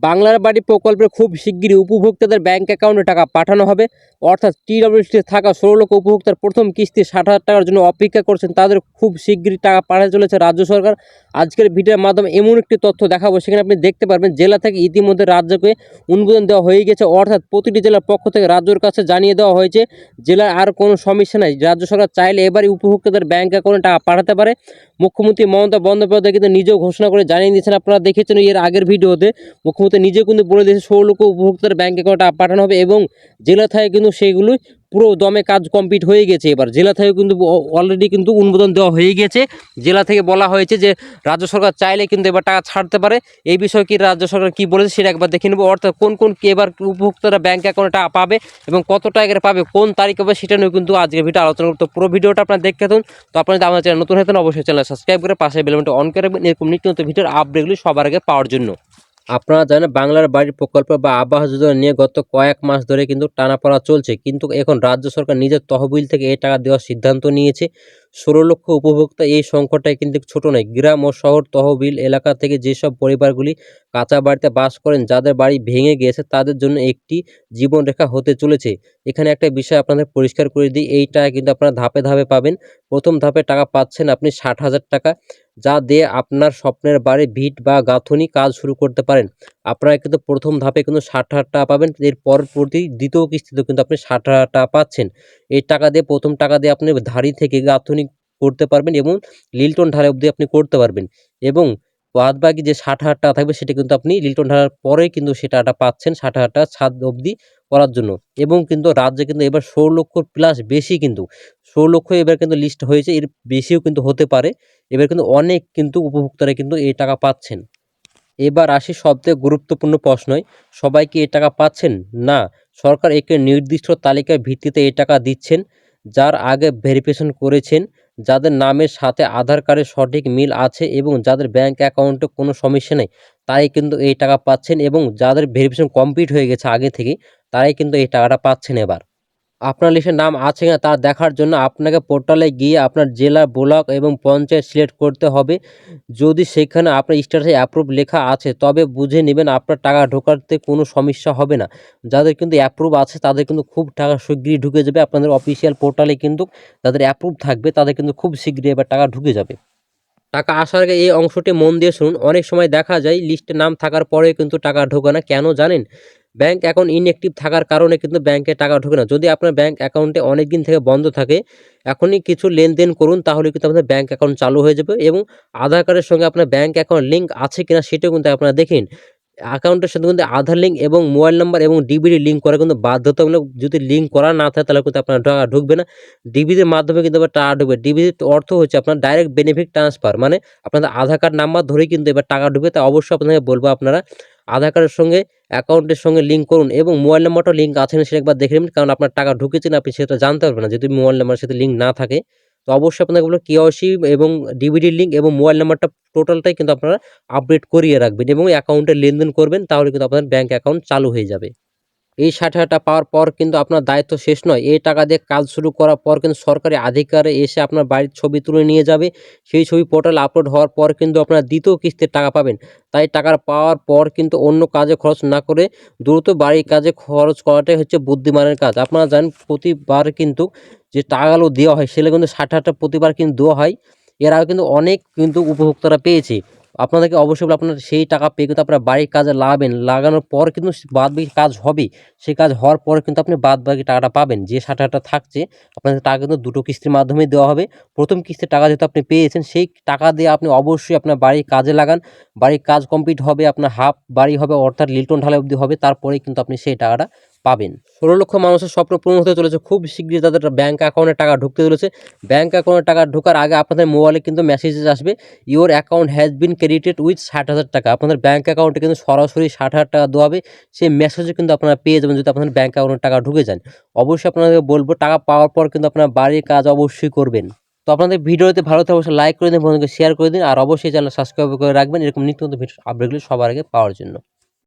বাংলার বাড়ি প্রকল্পে খুব শিগগিরই উপভোক্তাদের ব্যাংক অ্যাকাউন্টে টাকা পাঠানো হবে। অর্থাৎ টিডব্লিউসিতে থাকা ১৬ লক্ষ উপভোক্তার প্রথম কিস্তি ৬০,০০০ টাকার জন্য অপেক্ষা করছেন, তাদের খুব শিগগিরই টাকা পাঠাতে চলেছে রাজ্য সরকার। আজকের ভিডিওর মাধ্যমে এমন একটি তথ্য দেখাবো, সেখানে আপনি দেখতে পারবেন জেলা থেকে ইতিমধ্যে রাজ্যকে অনুমোদন দেওয়া হয়ে গেছে। অর্থাৎ প্রতিটি জেলার পক্ষ থেকে রাজ্যের কাছে জানিয়ে দেওয়া হয়েছে জেলার আর কোনো সমস্যা নাই, রাজ্য সরকার চাইলে এবারই উপভোক্তাদের ব্যাংক অ্যাকাউন্টে টাকা পাঠাতে পারে। মুখ্যমন্ত্রী মমতা বন্দ্যোপাধ্যায় কিন্তু নিজেও ঘোষণা করে জানিয়ে দিয়েছেন, আপনারা দেখেছেন এর আগের ভিডিওতে মুখ্যমন্ত্রী নিজে কিন্তু বলে দিয়েছে ১৬ লক্ষ উপভোক্তার ব্যাংক অ্যাকাউন্টে পাঠানো হবে এবং জেলা থেকে কিন্তু সেগুলো পুরো দমে কাজ কমপ্লিট হয়ে গেছে। এবার জেলা থেকে কিন্তু অলরেডি কিন্তু অনুমোদন দেওয়া হয়ে গেছে। জেলা থেকে বলা হয়েছে যে রাজ্য সরকার চাইলে কিন্তু এবার টাকা ছাড়তে পারে। এই বিষয়ে কি রাজ্য সরকার কি বলেছে সেটা একবার দেখে নেব। অর্থাৎ কোন কোন এবার উপভোক্তারা ব্যাংক অ্যাকাউন্টে টাকা পাবে এবং কত টাকা পাবে, কোন তারিখে পাবে, সেটা নিয়ে কিন্তু আজকের ভিডিও আলোচনা করতে। পুরো ভিডিওটা আপনারা দেখতে থাকুন। তো আপনারা যদি আমার চ্যানেল নতুন হতেন অবশ্যই চ্যানেল সাবস্ক্রাইব করে পাশে বেল বাটনটি অন করে রাখবেন, এরকম নিত্য নতুন ভিডিওর আপডেটগুলি সবার আগে পাওয়ার জন্য। আপনারা জানেন বাংলার বাড়ির প্রকল্প বা আবাস যোজনা নিয়ে গত কয়েক মাস ধরে কিন্তু টানাপড়া চলছে, কিন্তু এখন রাজ্য সরকার নিজের তহবিল থেকে এই টাকা দেওয়ার সিদ্ধান্ত নিয়েছে। ১৬ লক্ষ উপভোক্তা, এই সংখ্যাটাই কিন্তু ছোট নয়। গ্রাম ও শহর তহবিল এলাকা থেকে যেসব পরিবারগুলি কাঁচা বাড়িতে বাস করেন, যাদের বাড়ি ভেঙে গিয়েছে, তাদের জন্য একটি জীবনরেখা হতে চলেছে। এখানে একটা বিষয় আপনাদের পরিষ্কার করে দিই, এই টাকা কিন্তু আপনারা ধাপে ধাপে পাবেন। প্রথম ধাপে টাকা পাচ্ছেন আপনি ৬০,০০০ টাকা, যা দিয়ে আপনার স্বপ্নের বাড়ি ভিট বা গাঁথুনি কাজ শুরু করতে পারেন। আপনারা কিন্তু প্রথম ধাপে কিন্তু ৬০,০০০ টাকা পাবেন। এর পরবর্তী দ্বিতীয় কিস্তিতেও কিন্তু আপনি ৬০,০০০ টাকা পাচ্ছেন। এই টাকা দিয়ে প্রথম টাকা দিয়ে আপনি ধাড়ি থেকে গাঁথুনি করতে পারবেন এবং লিল্টন ঢালাই অবধি আপনি করতে পারবেন এবং বাদবাকি যে ৬০,০০০ টাকা থাকবে সেটা কিন্তু আপনি লিল্টন ঢালার পরে কিন্তু সে টাকাটা পাচ্ছেন ৬০,০০০ টাকা ছাদ অবধি করার জন্য। এবং কিন্তু রাজ্যে কিন্তু এবার ১৬ লক্ষ প্লাস বেশি, কিন্তু ১৬ লক্ষ এবার কিন্তু লিস্ট হয়েছে, এর বেশিও কিন্তু হতে পারে। এবার কিন্তু অনেক কিন্তু উপভোক্তারা কিন্তু এই টাকা পাচ্ছেন। এবার আসি সবথেকে গুরুত্বপূর্ণ প্রশ্নই, সবাই কি এই টাকা পাচ্ছেন? না, সরকার একটি নির্দিষ্ট তালিকার ভিত্তিতে এই টাকা দিচ্ছেন। যার আগে ভেরিফিকেশন করেছেন, যাদের নামের সাথে আধার কার্ডের সঠিক মিল আছে এবং যাদের ব্যাংক অ্যাকাউন্টে কোনো সমস্যা নেই, তারাই কিন্তু এই টাকা পাচ্ছেন এবং যাদের ভেরিফিকেশন কমপ্লিট হয়ে গেছে আগে থেকেই, তারাই কিন্তু এই টাকাটা পাচ্ছেন। এবার আপনার লিস্টে নাম আছে কিনা তা দেখার জন্য আপনাকে পোর্টালে গিয়ে আপনার জেলা, ব্লক এবং পঞ্চায়েত সিলেক্ট করতে হবে। যদি সেখানে আপনার স্ট্যাটাসে অ্যাপ্রুভ লেখা আছে, তবে বুঝে নেবেন আপনার টাকা ঢোকাতে কোনো সমস্যা হবে না। যাদের কিন্তু অ্যাপ্রুভ আছে তাদের কিন্তু খুব টাকা শিগগিরই ঢুকে যাবে। আপনাদের অফিসিয়াল পোর্টালে কিন্তু যাদের অ্যাপ্রুভ থাকবে তাদের কিন্তু খুব শিগগিরই এবার টাকা ঢুকে যাবে। টাকা আসার আগে এই অংশটি মন দিয়ে শুনুন। অনেক সময় দেখা যায় লিস্টে নাম থাকার পরেও কিন্তু টাকা ঢোকে না, কেন জানেন? ব্যাংক অ্যাকাউন্ট ইনঅ্যাক্টিভ থাকার কারণে কিন্তু ব্যাংকে টাকা ঢোকে না। যদি আপনার ব্যাংক অ্যাকাউন্টে অনেক দিন থেকে বন্ধ থাকে, এখনই কিছু লেনদেন করুন, তাহলে কিন্তু আপনার ব্যাংক অ্যাকাউন্ট চালু হয়ে যাবে এবং আধার কার্ডের সঙ্গে আপনার ব্যাংক অ্যাকাউন্ট লিঙ্ক আছে কিনা সেটাও কিন্তু আপনারা দেখে নিন। অ্যাকাউন্টের সাথে কিন্তু আধার লিঙ্ক এবং মোবাইল নাম্বার এবং ডিবিটি লিঙ্ক করা কিন্তু বাধ্যতামূলক। যদি লিঙ্ক করা না থাকে তাহলে কিন্তু আপনার টাকা ঢুকবে না। ডিবিটির মাধ্যমে কিন্তু আবার টাকা ঢুকবে। ডিবিটির অর্থ হচ্ছে আপনার ডাইরেক্ট বেনিফিট ট্রান্সফার, মানে আপনাদের আধার কার্ড নাম্বার ধরেই কিন্তু এবার টাকা ঢুকবে। তাই অবশ্যই আপনাকে বলবো আপনারা আধার কার্ডের সঙ্গে অ্যাকাউন্টের সঙ্গে লিঙ্ক করুন এবং মোবাইল নাম্বারটাও লিঙ্ক আছে না সেটা একবার দেখে নেবেন, কারণ আপনার টাকা ঢুকেছে না আপনি সেটা জানতে পারবেন না যদি মোবাইল নাম্বারের সাথে লিঙ্ক না থাকে। তো অবশ্যই আপনাকে বলবো কেওয়াইসি এবং ডিবিটির লিঙ্ক এবং মোবাইল নাম্বারটা টোটালটাই কিন্তু আপনারা আপডেট করিয়ে রাখবেন এবং অ্যাকাউন্টে লেনদেন করবেন, তাহলে কিন্তু আপনার ব্যাংক অ্যাকাউন্ট চালু হয়ে যাবে। এই ৬০,০০০ টাকা পাওয়ার পর কিন্তু আপনার দায়িত্ব শেষ নয়। এই টাকা দিয়ে কাজ শুরু করার পর কিন্তু সরকারি আধিকারিক এসে আপনার বাড়ির ছবি তুলে নিয়ে যাবে। সেই ছবি পোর্টালে আপলোড হওয়ার পর কিন্তু আপনার দ্বিতীয় কিস্তির টাকা পাবেন। তাই টাকা পাওয়ার পর কিন্তু অন্য কাজে খরচ না করে দ্রুত বাড়ির কাজে খরচ করাটাই হচ্ছে বুদ্ধিমানের কাজ। আপনারা জানেন প্রতিবার কিন্তু যে টাকাগুলো দেওয়া হয় সেগুলো কিন্তু ৬০,০০০ টাকা প্রতিবার কিন্তু দেওয়া হয়। এর আগে কিন্তু অনেক কিন্তু উপভোক্তারা পেয়েছে। আপনাদেরকে অবশ্যই বলবো আপনারা সেই টাকা পেয়ে কিন্তু আপনারা বাড়ির কাজে লাগাবেন। লাগানোর পর কিন্তু বাদবাকি কাজ হবে। সেই কাজ হওয়ার পরে কিন্তু আপনি বাদবাকি টাকাটা পাবেন। যে ৬০,০০০ টাকা থাকছে আপনাদের টাকা কিন্তু দুটো কিস্তির মাধ্যমে দেওয়া হবে। প্রথম কিস্তির টাকা যেহেতু আপনি পেয়েছেন, সেই টাকা দিয়ে আপনি অবশ্যই আপনার বাড়ির কাজে লাগান। বাড়ির কাজ কমপ্লিট হবে, আপনার হাফ বাড়ি হবে অর্থাৎ লিল্টন ঢালাই অবধি হবে, তারপরেই কিন্তু আপনি সেই টাকাটা পাবেন। ১৬ লক্ষ মানুষের স্বপ্ন পূরণ হতে চলেছে। খুব শীঘ্রই তাদের ব্যাংক অ্যাকাউন্টে টাকা ঢুকতে চলেছে। ব্যাংক অ্যাকাউন্টে টাকা ঢোকার আগে আপনাদের মোবাইলে কিন্তু মেসেজেস আসবে, your account has been credited with ৬০,০০০ টাকা। আপনাদের ব্যাংক অ্যাকাউন্টে কিন্তু সরাসরি ৬০,০০০ টাকা দেওয়া হবে। সেই মেসেজও কিন্তু আপনারা পেয়ে যাবেন যদি আপনাদের ব্যাংক অ্যাকাউন্টে টাকা ঢুকে যান। অবশ্যই আপনাদেরকে বলবো টাকা পাওয়ার পর কিন্তু আপনারা বাড়ির কাজ অবশ্যই করবেন। তো আপনাদের ভিডিওতে ভালো থাকলে অবশ্যই লাইক করে দিন, বন্ধুকে শেয়ার করে দিন আর অবশ্যই চ্যানেল সাবস্ক্রাইব করে রাখবেন এরকম নিত্য নতুন ভিডিও আপডেটগুলি সবার আগে পাওয়ার জন্য।